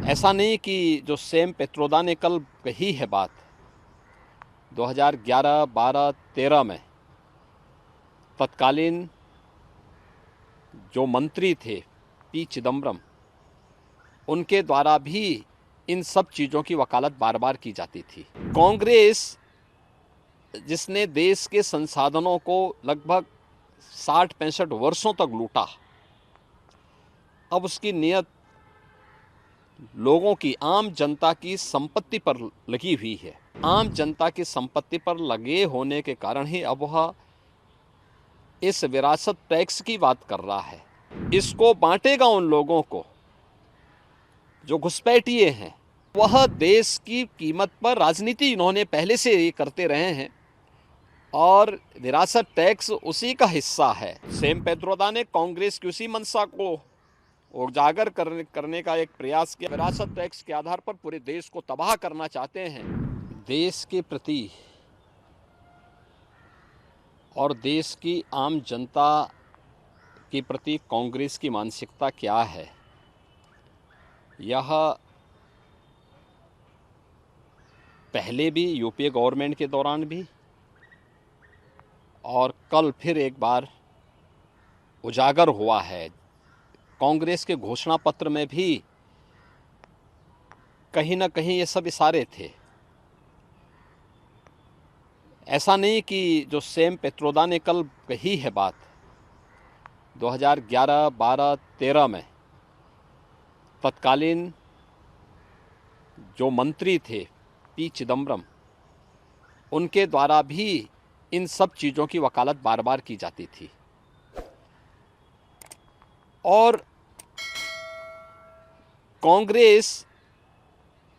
ऐसा नहीं कि जो सैम पित्रोदा ने कल कही है बात 2011, 12, 13 में तत्कालीन जो मंत्री थे पी चिदम्बरम, उनके द्वारा भी इन सब चीज़ों की वकालत बार बार की जाती थी। कांग्रेस जिसने देश के संसाधनों को लगभग 60-65 वर्षों तक लूटा, अब उसकी नीयत लोगों की, आम जनता की संपत्ति पर लगी हुई है। आम जनता की संपत्ति पर लगे होने के कारण ही अब वह इस विरासत टैक्स की बात कर रहा है। इसको बांटेगा उन लोगों को जो घुसपैठिए हैं। वह देश की कीमत पर राजनीति इन्होंने पहले से ही करते रहे हैं और विरासत टैक्स उसी का हिस्सा है। सैम पित्रोदा ने कांग्रेस की उसी मंशा को उजागर करने का एक प्रयास किया। विरासत टैक्स के आधार पर पूरे देश को तबाह करना चाहते हैं। देश के प्रति और देश की आम जनता के प्रति कांग्रेस की मानसिकता क्या है, यह पहले भी यूपीए गवर्नमेंट के दौरान भी और कल फिर एक बार उजागर हुआ है। कांग्रेस के घोषणा पत्र में भी कहीं ना कहीं ये सब इशारे थे। ऐसा नहीं कि जो सैम पित्रोदा ने कल कही है बात 2011, 12, 13 में तत्कालीन जो मंत्री थे पी चिदम्बरम, उनके द्वारा भी इन सब चीज़ों की वकालत बार बार की जाती थी। और कांग्रेस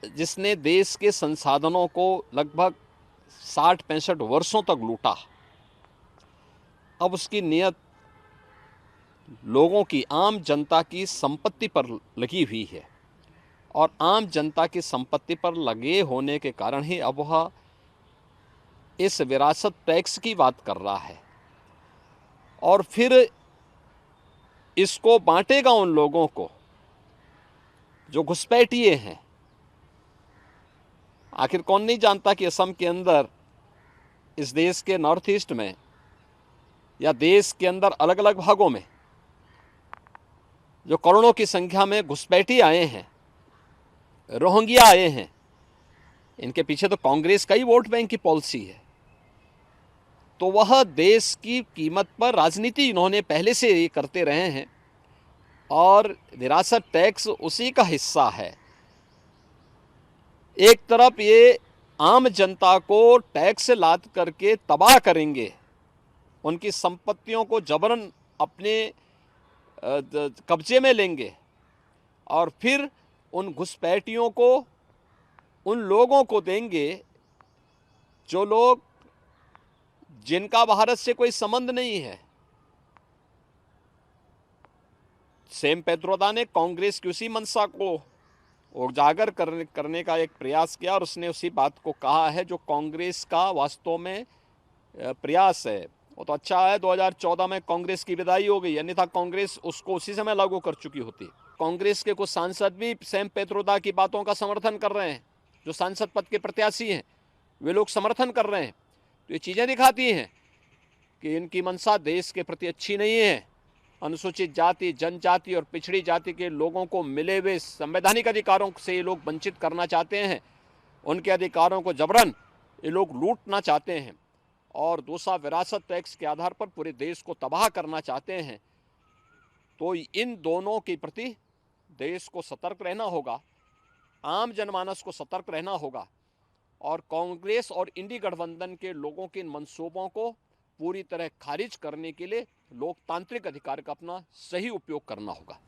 जिसने देश के संसाधनों को लगभग 60-65 वर्षों तक लूटा, अब उसकी नीयत लोगों की, आम जनता की संपत्ति पर लगी हुई है और आम जनता की संपत्ति पर लगे होने के कारण ही अब वह इस विरासत टैक्स की बात कर रहा है और फिर इसको बांटेगा उन लोगों को जो घुसपैठिए हैं। आखिर कौन नहीं जानता कि असम के अंदर, इस देश के नॉर्थ ईस्ट में या देश के अंदर अलग अलग भागों में जो करोड़ों की संख्या में घुसपैठी आए हैं, रोहिंग्या आए हैं, इनके पीछे तो कांग्रेस का ही वोट बैंक की पॉलिसी है। तो वह देश की कीमत पर राजनीति इन्होंने पहले से ही करते रहे हैं और विरासत टैक्स उसी का हिस्सा है। एक तरफ ये आम जनता को टैक्स लाद करके तबाह करेंगे, उनकी संपत्तियों को जबरन अपने कब्जे में लेंगे और फिर उन घुसपैठियों को, उन लोगों को देंगे जो लोग, जिनका भारत से कोई संबंध नहीं है। सैम पित्रोदा ने कांग्रेस की उसी मंशा को उजागर करने का एक प्रयास किया और उसने उसी बात को कहा है जो कांग्रेस का वास्तव में प्रयास है। वो तो अच्छा है 2014 में कांग्रेस की विदाई हो गई, अन्यथा कांग्रेस उसको उसी समय लागू कर चुकी होती। कांग्रेस के कुछ सांसद भी सैम पित्रोदा की बातों का समर्थन कर रहे हैं, जो सांसद पद के प्रत्याशी हैं वे लोग समर्थन कर रहे हैं। तो ये चीज़ें दिखाती हैं कि इनकी मंशा देश के प्रति अच्छी नहीं है। अनुसूचित जाति, जनजाति और पिछड़ी जाति के लोगों को मिले हुए संवैधानिक अधिकारों से ये लोग वंचित करना चाहते हैं। उनके अधिकारों को जबरन ये लोग लूटना चाहते हैं और दूसरा विरासत टैक्स के आधार पर पूरे देश को तबाह करना चाहते हैं। तो इन दोनों के प्रति देश को सतर्क रहना होगा, आम जनमानस को सतर्क रहना होगा और कांग्रेस और इंडी गठबंधन के लोगों के इन मंसूबों को पूरी तरह खारिज करने के लिए लोकतांत्रिक अधिकार का अपना सही उपयोग करना होगा।